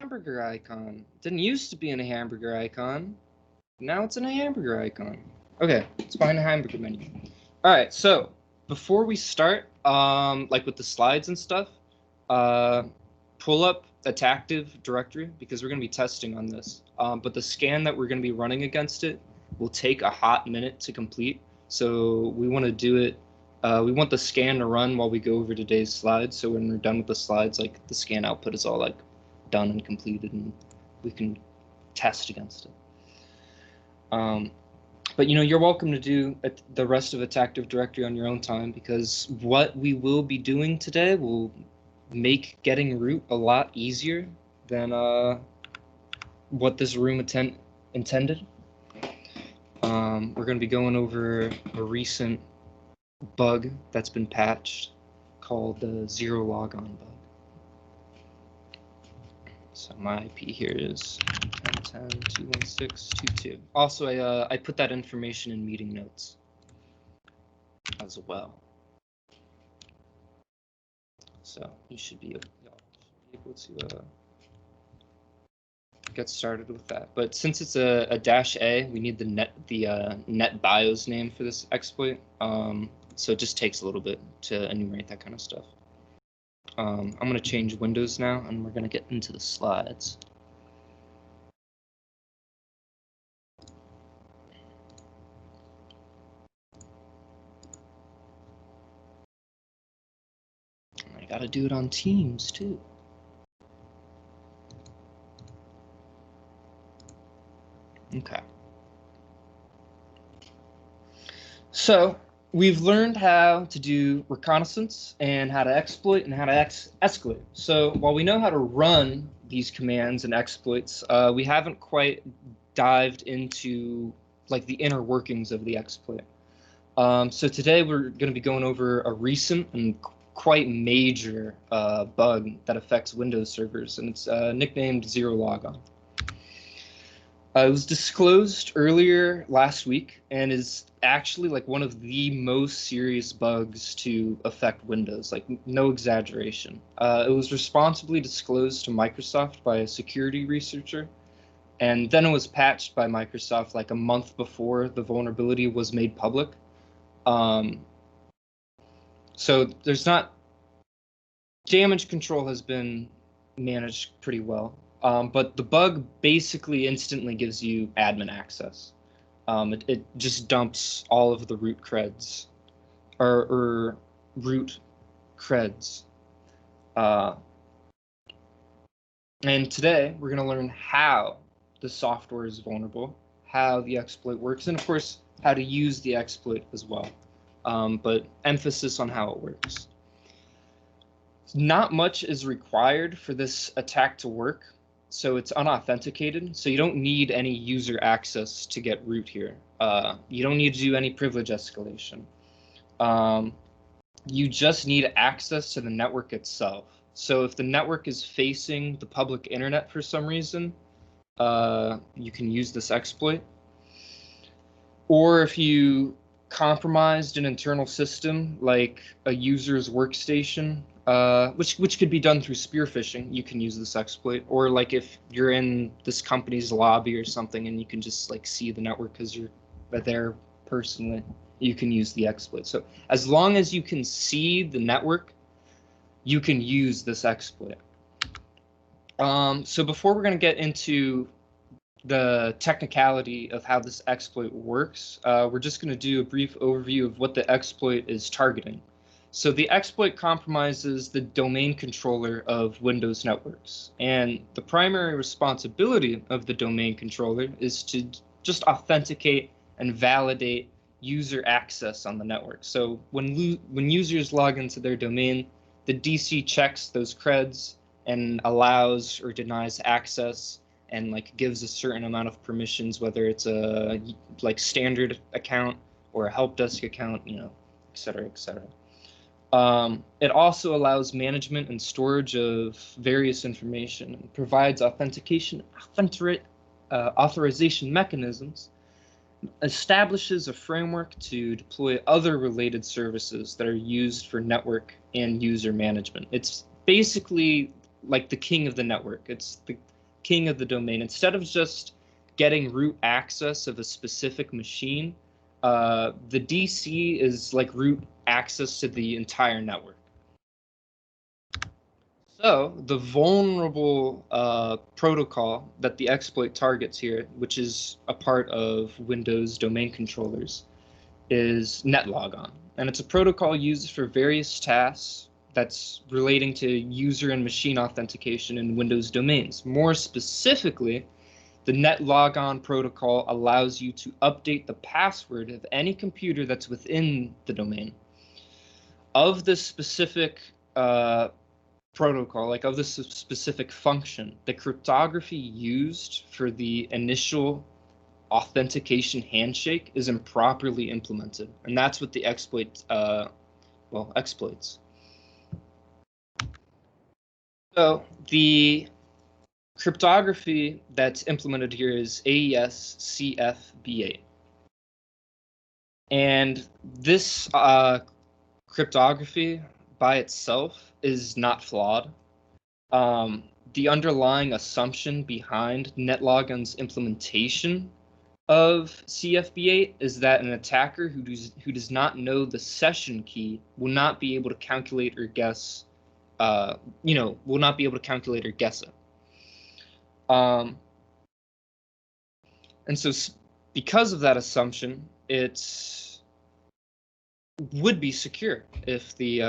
hamburger icon. It didn't used to be in a hamburger icon. Now it's in a hamburger icon. Okay, let's find the hamburger menu. All right, so before we start, like with the slides and stuff, pull up Active Directory because we're going to be testing on this. But the scan that we're going to be running against it will take a hot minute to complete. So we want to do it. We want the scan to run while we go over today's slides. So when we're done with the slides, like the scan output is all like done and completed, and we can test against it. But you're welcome to do the rest of Active Directory on your own time, because what we will be doing today will make getting root a lot easier than what this room intended. We're going to be going over a recent bug that's been patched called the Zerologon bug. So my IP here is 10.10.216.22. Also, I put that information in meeting notes as well. So you should be able to get started with that. But since it's a -A, we need the net BIOS name for this exploit. So it just takes a little bit to enumerate that kind of stuff. I'm going to change Windows now, and we're going to get into the slides. I got to do it on Teams, too. Okay. So we've learned how to do reconnaissance and how to exploit and how to escalate. So while we know how to run these commands and exploits, we haven't quite dived into like the inner workings of the exploit. So today we're going to be going over a recent and quite major bug that affects Windows servers, and it's nicknamed Zerologon. It was disclosed earlier last week and is actually like one of the most serious bugs to affect Windows, like no exaggeration. It was responsibly disclosed to Microsoft by a security researcher, and then it was patched by Microsoft like a month before the vulnerability was made public. So there's not, damage control has been managed pretty well. But the bug basically instantly gives you admin access. It just dumps all of the root creds, or root creds. And today we're going to learn how the software is vulnerable, how the exploit works, and of course how to use the exploit as well. But emphasis on how it works. Not much is required for this attack to work. So it's unauthenticated, so you don't need any user access to get root here. You don't need to do any privilege escalation. You just need access to the network itself. So if the network is facing the public internet for some reason, you can use this exploit. Or if you compromised an internal system like a user's workstation, which could be done through spear phishing, you can use this exploit. Or like if you're in this company's lobby or something and you can just like see the network because you're there personally, you can use the exploit. So as long as you can see the network, you can use this exploit. So before we're going to get into the technicality of how this exploit works, we're just going to do a brief overview of what the exploit is targeting. So the exploit compromises the domain controller of Windows networks, and the primary responsibility of the domain controller is to just authenticate and validate user access on the network. So when users log into their domain, the DC checks those creds and allows or denies access, and like gives a certain amount of permissions, whether it's a like standard account or a help desk account, et cetera, et cetera. It also allows management and storage of various information and provides authorization mechanisms, establishes a framework to deploy other related services that are used for network and user management. It's basically like the king of the network. It's king of the domain. Instead of just getting root access of a specific machine, the DC is like root access to the entire network. So the vulnerable protocol that the exploit targets here, which is a part of Windows domain controllers, is Netlogon. And it's a protocol used for various tasks that's relating to user and machine authentication in Windows domains. More specifically, the Netlogon protocol allows you to update the password of any computer that's within the domain. Of this specific protocol, like of this specific function, the cryptography used for the initial authentication handshake is improperly implemented, and that's what the exploit exploits. So the cryptography that's implemented here is AES CFB8, and this cryptography by itself is not flawed. The underlying assumption behind Netlogon's implementation of CFB8 is that an attacker who does not know the session key will not be able to calculate or guess, will not be able to calculate or guess it. And so because of that assumption, it would be secure if the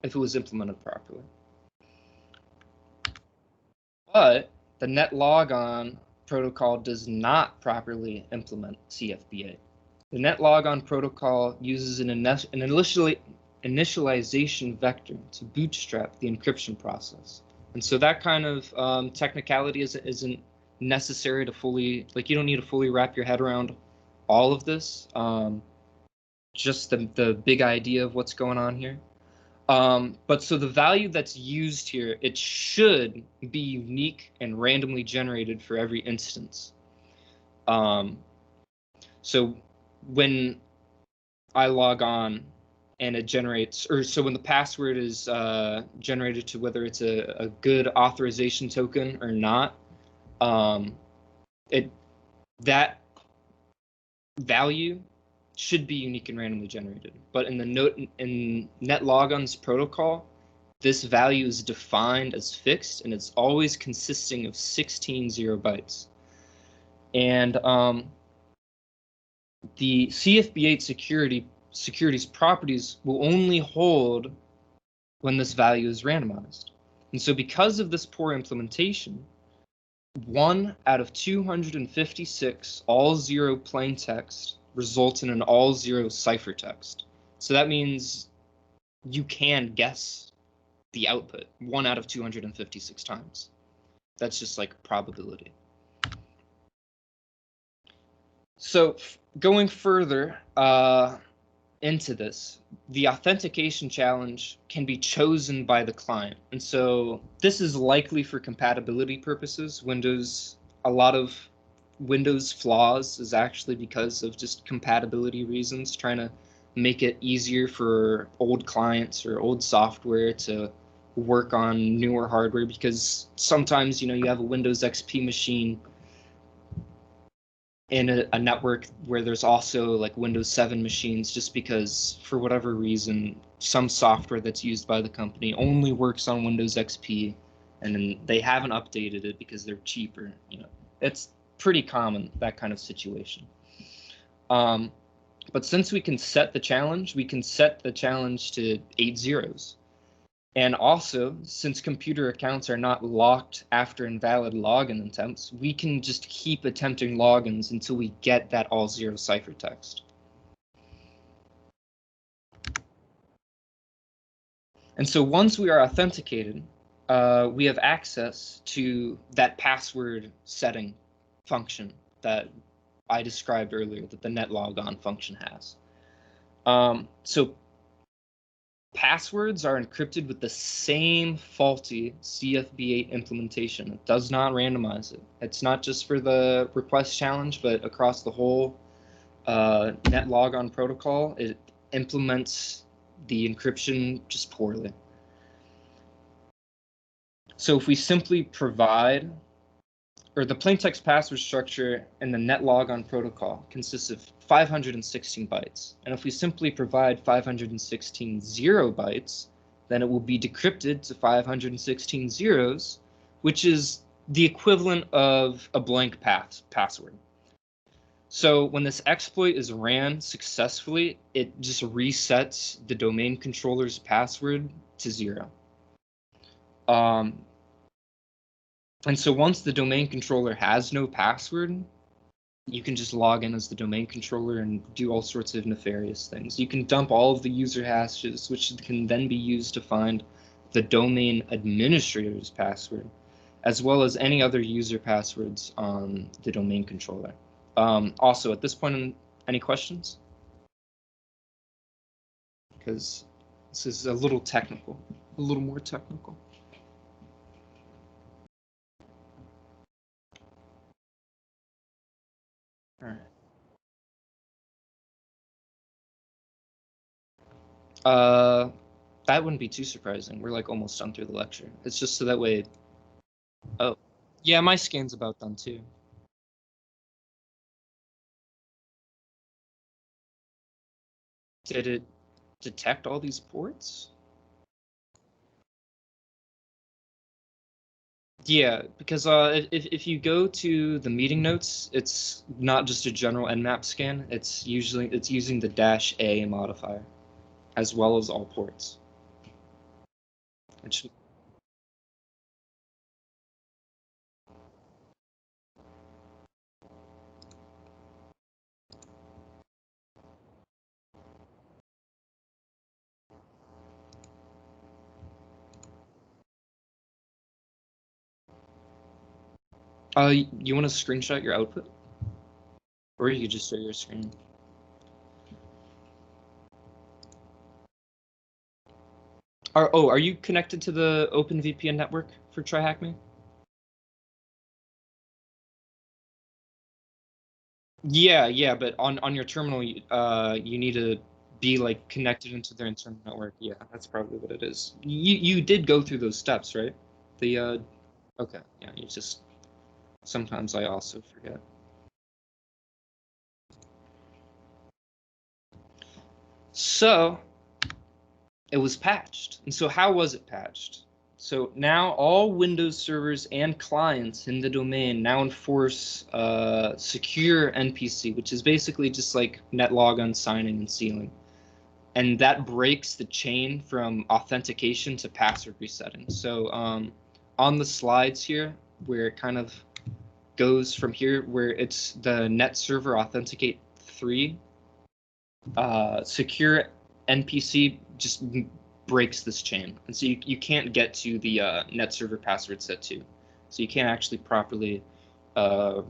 if it was implemented properly. But the Netlogon protocol does not properly implement CFB8. The Netlogon protocol uses an initialization vector to bootstrap the encryption process. And so that kind of technicality isn't necessary to fully, you don't need to fully wrap your head around all of this. Just the big idea of what's going on here. But so the value that's used here, it should be unique and randomly generated for every instance. So when I log on and it generates, so when the password is generated to whether it's a good authorization token or not, that value should be unique and randomly generated. But in Netlogon's protocol, this value is defined as fixed, and it's always consisting of 16 0 bytes. And the CFB8 security's properties will only hold when this value is randomized. And so because of this poor implementation, 1 out of 256 all zero plain text results in an all zero ciphertext. So that means you can guess the output 1 out of 256 times. That's just like probability. So going further into this, the authentication challenge can be chosen by the client. And so this is likely for compatibility purposes. A lot of Windows flaws is actually because of just compatibility reasons, trying to make it easier for old clients or old software to work on newer hardware, because sometimes you have a Windows XP machine in a network where there's also like Windows 7 machines, just because for whatever reason some software that's used by the company only works on Windows XP, and then they haven't updated it because they're cheaper. It's pretty common, that kind of situation. But since we can set the challenge, to 8 zeros. And also, since computer accounts are not locked after invalid login attempts, we can just keep attempting logins until we get that all zero ciphertext. And so once we are authenticated, we have access to that password setting function that I described earlier, that the Netlogon function has. So passwords are encrypted with the same faulty CFB8 implementation. It does not randomize it. It's not just for the request challenge, but across the whole Netlogon protocol, it implements the encryption just poorly. So if we simply provide, or the plaintext password structure in the netlogon protocol consists of 516 bytes. And if we simply provide 516 0 bytes, then it will be decrypted to 516 zeros, which is the equivalent of a blank password. So when this exploit is ran successfully, it just resets the domain controller's password to 0. And so once the domain controller has no password, you can just log in as the domain controller and do all sorts of nefarious things. You can dump all of the user hashes, which can then be used to find the domain administrator's password, as well as any other user passwords on the domain controller. Also, at this point, any questions? Because this is a little technical, a little more technical. All right. That wouldn't be too surprising. We're like almost done through the lecture. It's just so that way. Oh, yeah, my scan's about done too. Did it detect all these ports? Yeah, because if you go to the meeting notes, it's not just a general nmap scan. It's using the -a modifier, as well as all ports. Which, you want to screenshot your output, or you could just share your screen. Are you connected to the OpenVPN network for TryHackMe? Yeah, but on your terminal, you need to be like connected into their internal network. Yeah, that's probably what it is. You did go through those steps, right? The okay, yeah. You just sometimes I also forget. So it was patched, and so how was it patched? So now all Windows servers and clients in the domain now enforce secure NPC, which is basically just like netlogon signing and sealing. And that breaks the chain from authentication to password resetting. So on the slides here, where it kind of goes from here, where it's the net server authenticate 3, secure NPC just breaks this chain. And so you can't get to the net server password set 2. So you can't actually properly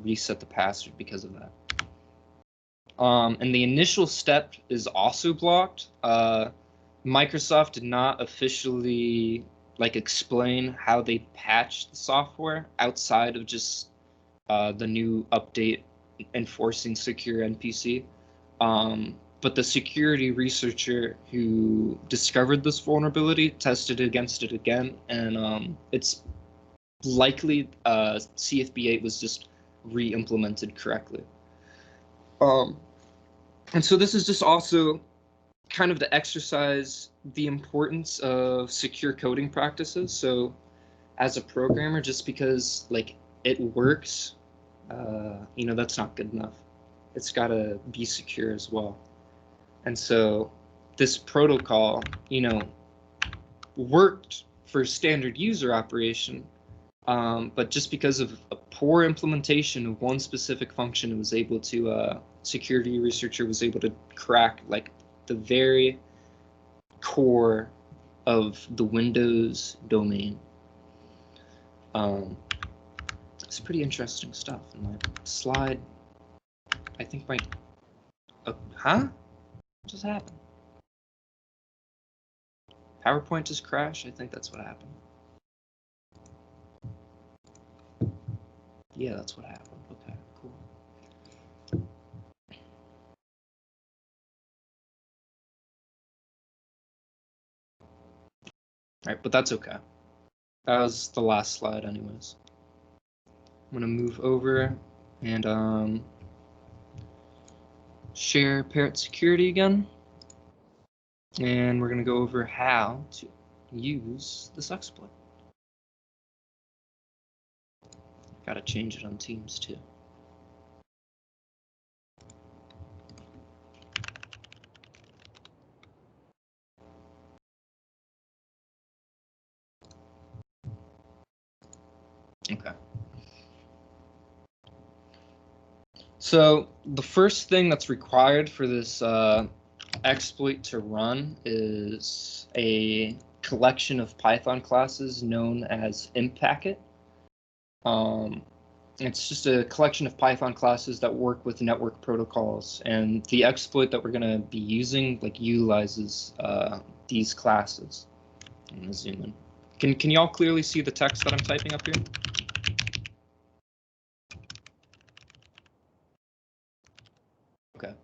reset the password because of that. And the initial step is also blocked. Microsoft did not officially explain how they patched the software outside of just the new update enforcing secure NPC. But the security researcher who discovered this vulnerability tested against it again, and it's likely CFB8 was just re-implemented correctly. And so this is just also kind of to exercise the importance of secure coding practices. So as a programmer, just because it works, that's not good enough. It's got to be secure as well. And so this protocol, worked for standard user operation, but just because of a poor implementation of one specific function, it was able to security researcher was able to crack the very core of the Windows domain. It's pretty interesting stuff. And my slide, I think my, huh? What just happened? PowerPoint just crashed? I think that's what happened. Yeah, that's what happened. Okay, cool. All right, but that's okay. That was the last slide anyways. I'm gonna move over and share parrot security again. And we're gonna go over how to use this exploit. Gotta change it on Teams too. Okay. So the first thing that's required for this exploit to run is a collection of Python classes known as impacket. It's just a collection of Python classes that work with network protocols, and the exploit that we're going to be using utilizes these classes. I'm going to zoom in. Can you all clearly see the text that I'm typing up here? Okay.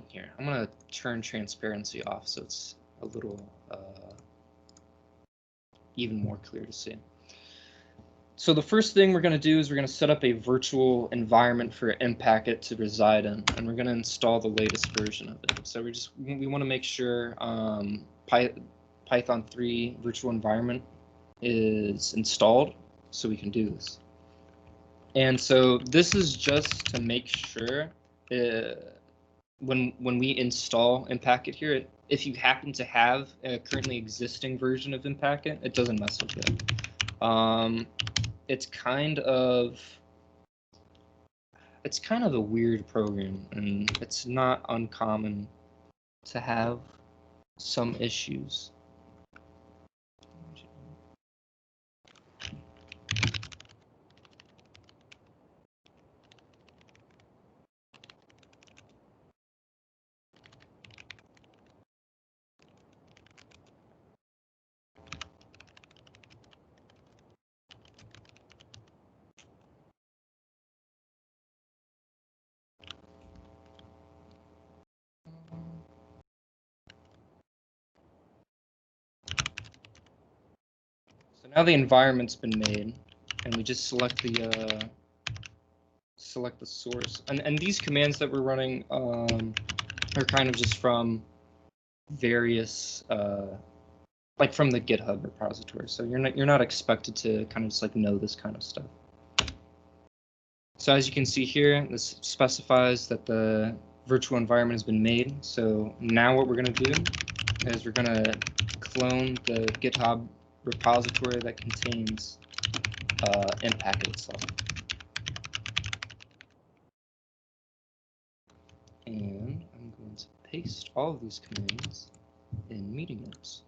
Here, I'm going to turn transparency off so it's a little even more clear to see. So the first thing we're going to do is we're going to set up a virtual environment for impacket to reside in, and we're going to install the latest version of it. So we want to make sure Python 3 virtual environment is installed so we can do this. And so this is just to make sure when we install impacket here, if you happen to have a currently existing version of impacket, it doesn't mess with it. It's kind of a weird program, and it's not uncommon to have some issues. So now the environment's been made, and we just select the source. And these commands that we're running are kind of just from various like from the GitHub repository. So you're not expected to kind of just like know this kind of stuff. So as you can see here, this specifies that the virtual environment has been made. So now what we're going to do is we're going to clone the GitHub repository that contains impacket itself. And I'm going to paste all of these commands in meeting notes.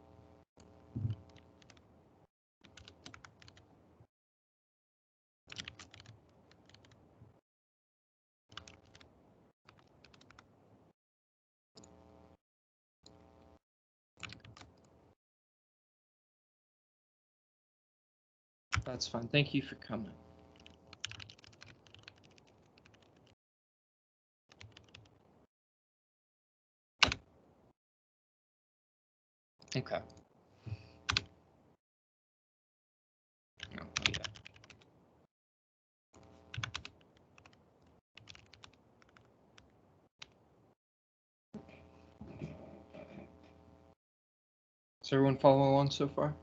That's fine. Thank you for coming. Okay. Oh, yeah. Does everyone follow along so far?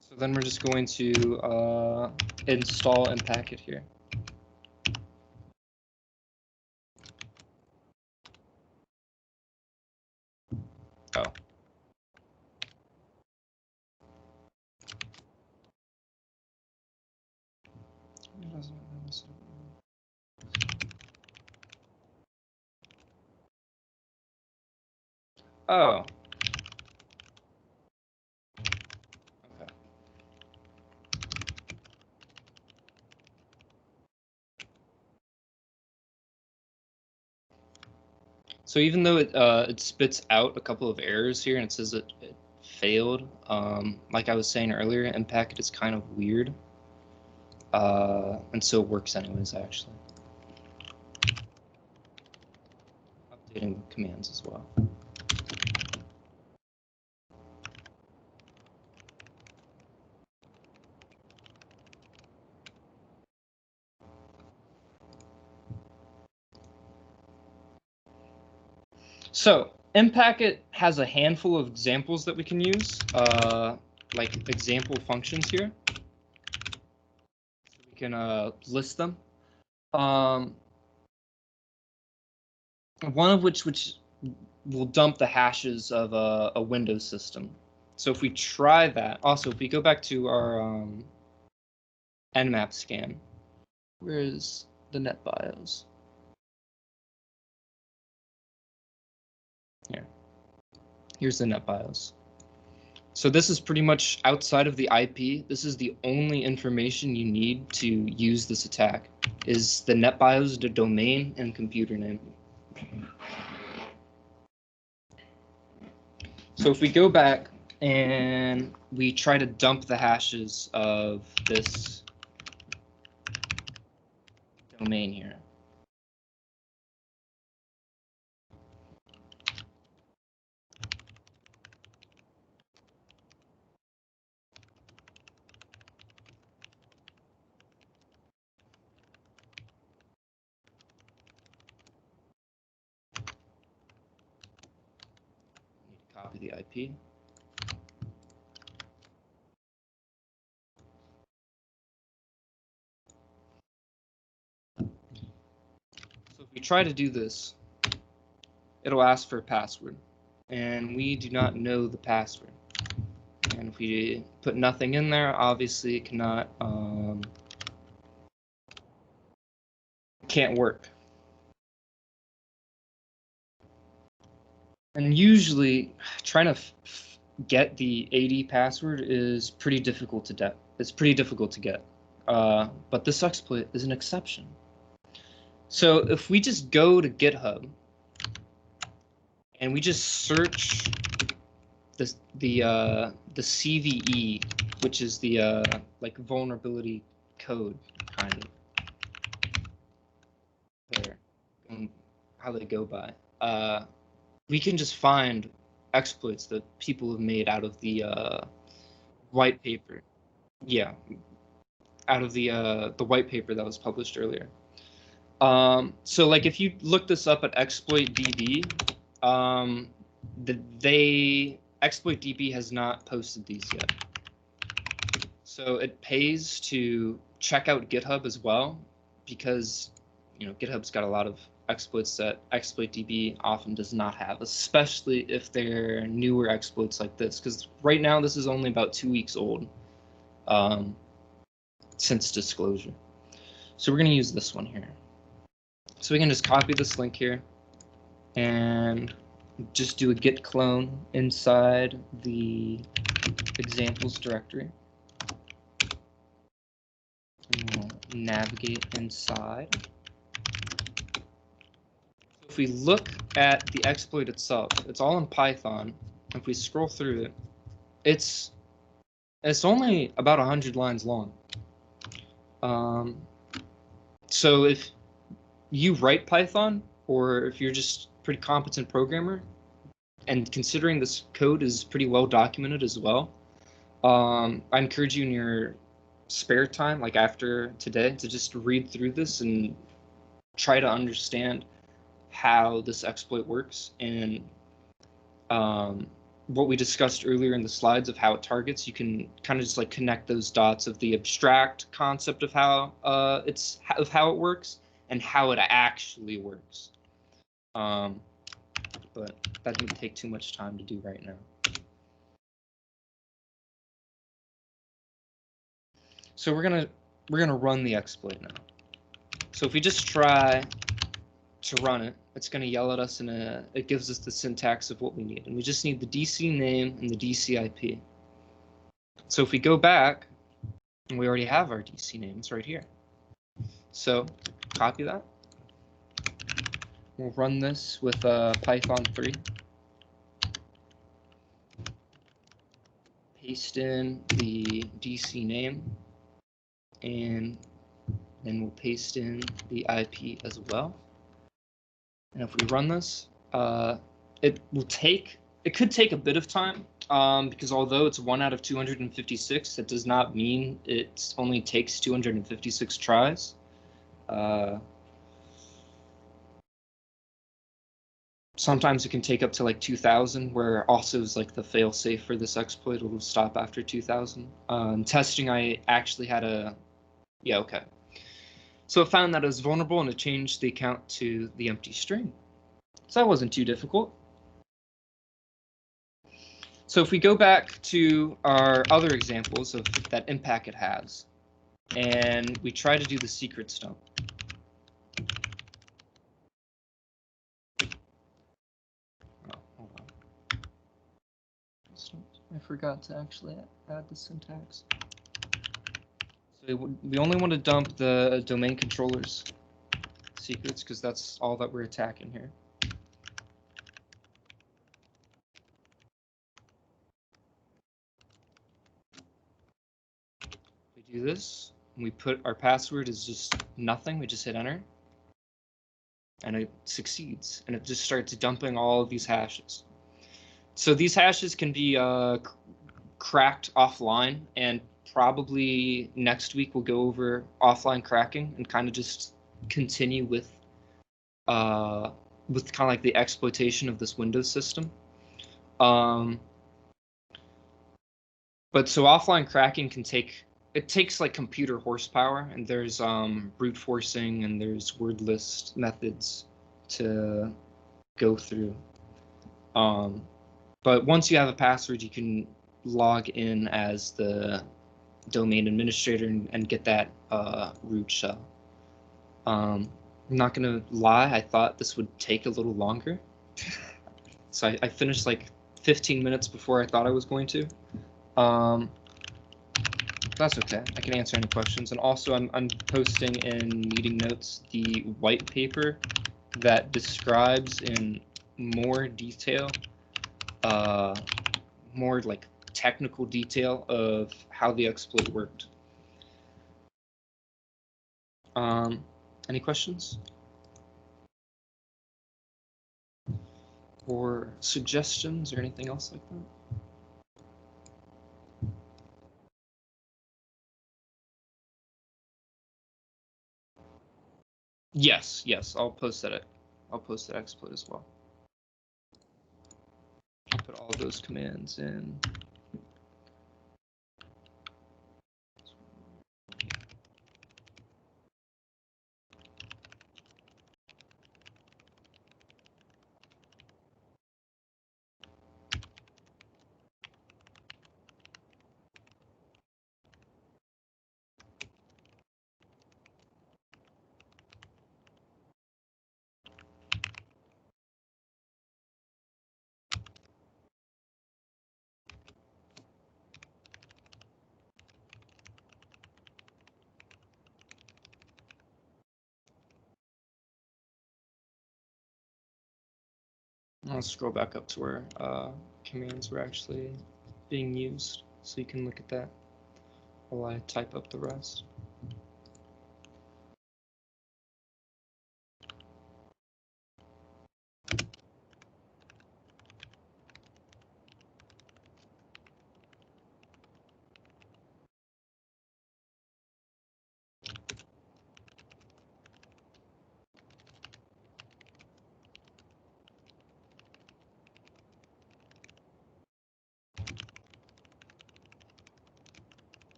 So then we're just going to install impacket here. Oh. Oh. Okay. So even though it spits out a couple of errors here and it says it failed, like I was saying earlier, impacket is kind of weird, and so it works anyways, actually. Updating the commands as well. So mPacket has a handful of examples that we can use, like example functions here. We can list them. One of which will dump the hashes of a Windows system. So if we try that, also if we go back to our Nmap scan, where is the NetBIOS? Here. Here's the NetBIOS. So this is pretty much outside of the IP. This is the only information you need to use this attack, is the NetBIOS, the domain, and computer name. So if we go back and we try to dump the hashes of this domain here. Copy the IP. So if we try to do this, it'll ask for a password, and we do not know the password. And if we put nothing in there, obviously it cannot, can't work. And usually trying to get the AD password is pretty difficult to get. It's pretty difficult to get. But this exploit is an exception. So if we just go to GitHub and we just search the CVE, which is the like vulnerability code kind of there, how they go by. We can just find exploits that people have made out of the white paper. Yeah, out of the white paper that was published earlier. So like if you look this up at exploitDB, exploitDB has not posted these yet. So it pays to check out GitHub as well, because GitHub's got a lot of exploits that exploitDB often does not have, especially if they're newer exploits like this, because right now this is only about 2 weeks old since disclosure. So we're going to use this one here. So we can just copy this link here and just do a git clone inside the examples directory. And we'll navigate inside. If we look at the exploit itself, it's all in Python. If we scroll through it, it's only about 100 lines long. So if you write Python, or if you're just a pretty competent programmer, and considering this code is pretty well documented as well, I encourage you in your spare time, like after today, to just read through this and try to understand how this exploit works, and what we discussed earlier in the slides of how it targets. You can kind of just like connect those dots of the abstract concept of how it works and how it actually works. But that didn't take too much time to do right now. So we're gonna run the exploit now. So if we just try to run it, it's going to yell at us, and it gives us the syntax of what we need. And we just need the DC name and the DC IP. So if we go back, and we already have our DC name, it's right here. So copy that. We'll run this with Python 3. Paste in the DC name, and then we'll paste in the IP as well. And if we run this, it could take a bit of time, because although it's 1 out of 256, that does not mean it only takes 256 tries. Sometimes it can take up to like 2,000, where also is like the fail-safe for this exploit. It'll stop after 2,000. Testing, I actually had a... Yeah, okay. So it found that it was vulnerable, and it changed the account to the empty string. So that wasn't too difficult. So if we go back to our other examples of that impact it has, and we try to do the secret stump. Oh, hold on. I forgot to actually add the syntax. So we only want to dump the domain controller's secrets, because that's all that we're attacking here. We do this, and we put our password as just nothing. We just hit enter, and it succeeds, and it just starts dumping all of these hashes. So these hashes can be cracked offline, and probably next week we'll go over offline cracking and kind of just continue with kind of like the exploitation of this Windows system. But so offline cracking takes like computer horsepower, and there's brute forcing and there's word list methods to go through. But once you have a password, you can log in as the domain administrator and get that root shell. I'm not gonna lie, I thought this would take a little longer. So I finished like 15 minutes before I thought I was going to. That's okay. I can answer any questions. And also I'm posting in meeting notes the white paper that describes in more detail, more like technical detail of how the exploit worked. Any questions? Or suggestions or anything else like that? Yes, I'll post that. I'll post that exploit as well. I'll put all those commands in. I'll scroll back up to where commands were actually being used, so you can look at that while I type up the rest.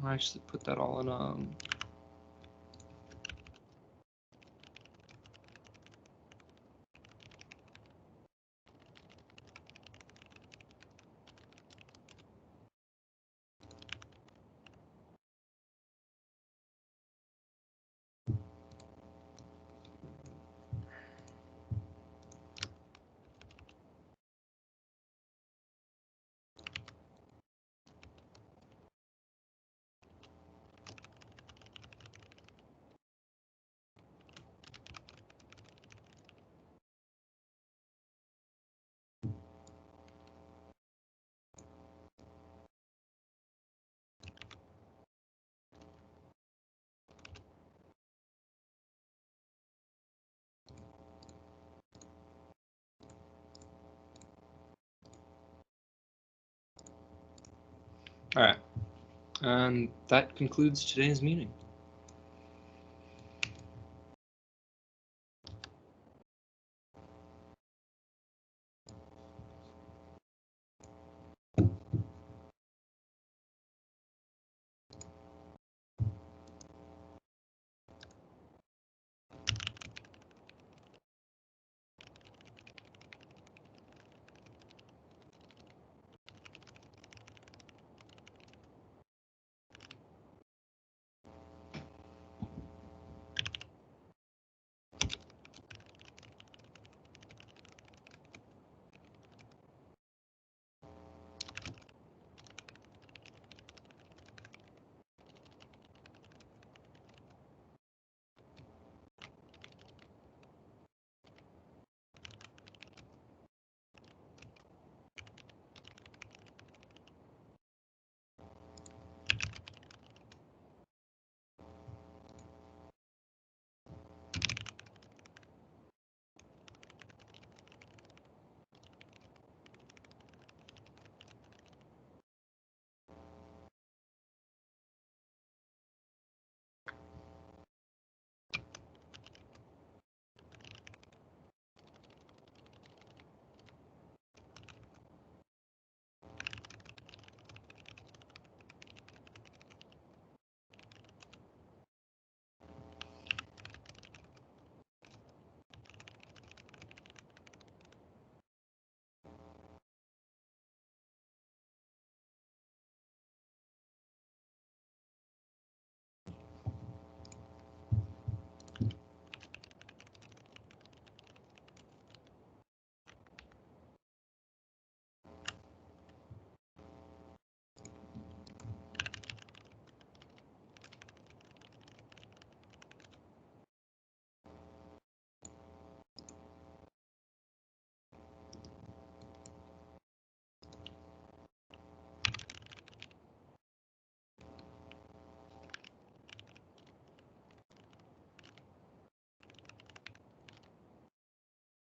I'll actually put that all in All right. And that concludes today's meeting.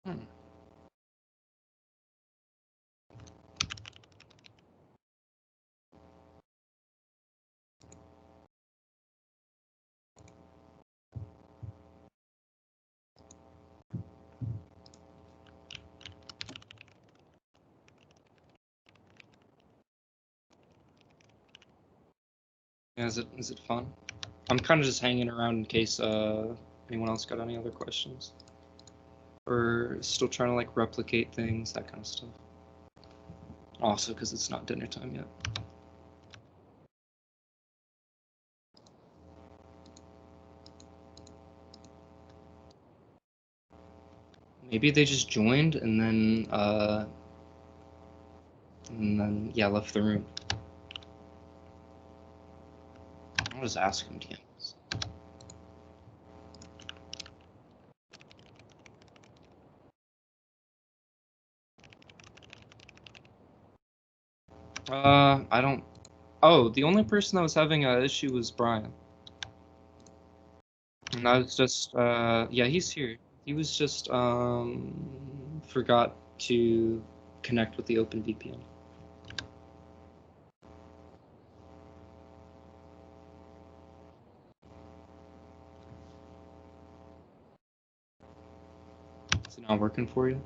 Hmm. Yeah, is it fun? I'm kind of just hanging around in case anyone else got any other questions, or still trying to like replicate things, that kind of stuff. Also, because it's not dinner time yet. Maybe they just joined and then yeah, left the room. I'll just ask him DMs. I don't. Oh, the only person that was having an issue was Brian. And that was just yeah, he's here. He was just forgot to connect with the OpenVPN. Is it not working for you?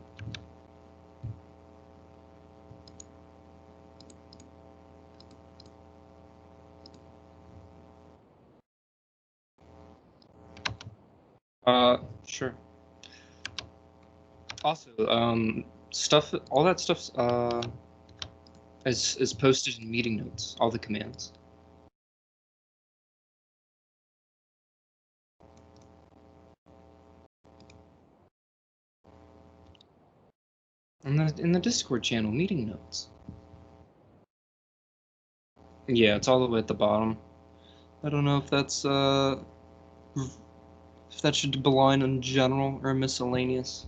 Sure. Also, stuff, all that stuff's is posted in meeting notes, all the commands. In the Discord channel, meeting notes. Yeah, it's all the way at the bottom. I don't know if that's if that should belong in general or miscellaneous.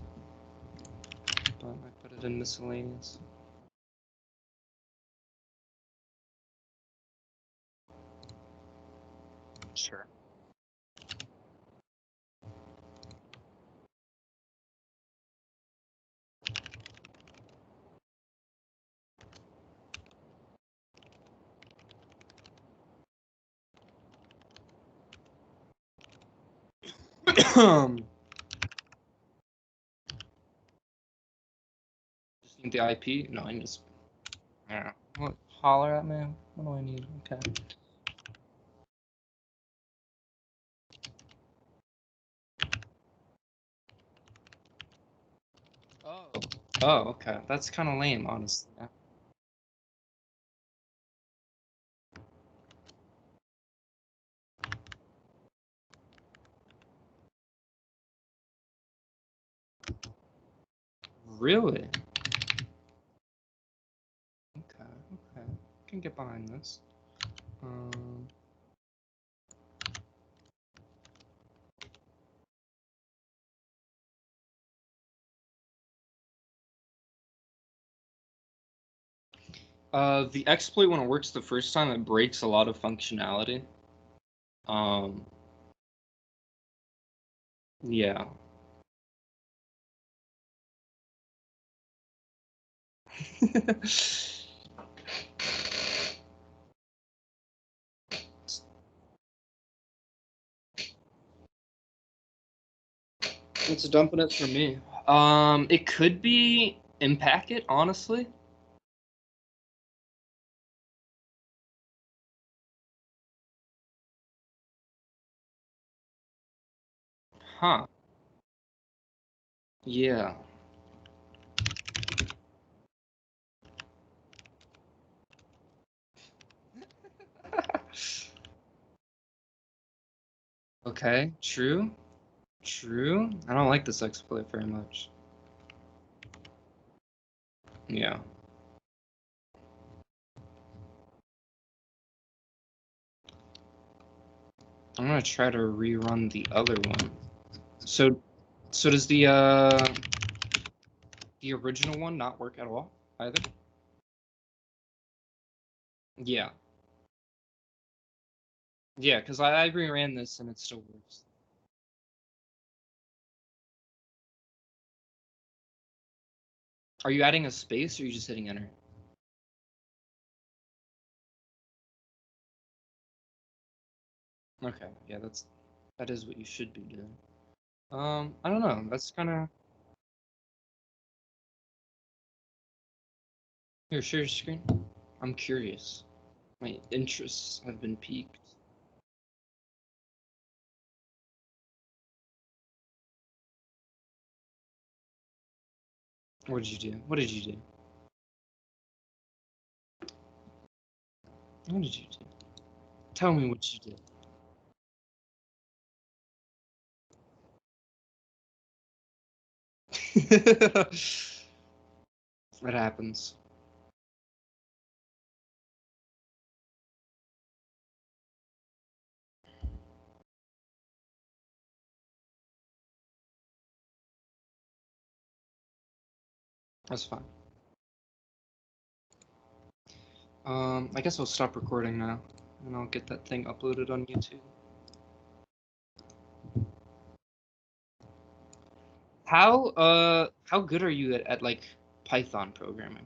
But I put it in miscellaneous. Sure. Just need the IP? No, I just. I don't know. What? Holler at me? What do I need? Okay. Oh. Oh, okay. That's kind of lame, honestly. Really? Okay, okay. I can get behind this. The exploit, when it works the first time, it breaks a lot of functionality. Yeah. It's dumping it for me. It could be impact it, honestly. Huh. Yeah. Okay, true. True. I don't like this exploit very much. Yeah. I'm gonna try to rerun the other one. So does the original one not work at all either? Yeah. Yeah, because I reran this and it still works. Are you adding a space or are you just hitting enter? Okay, yeah, that is what you should be doing. I don't know. That's kind of. Here, share your screen. I'm curious. My interests have been piqued. What did you do? What did you do? What did you do? Tell me what you did. What happens? That's fine. I guess I'll stop recording now, and I'll get that thing uploaded on YouTube. How good are you at like Python programming?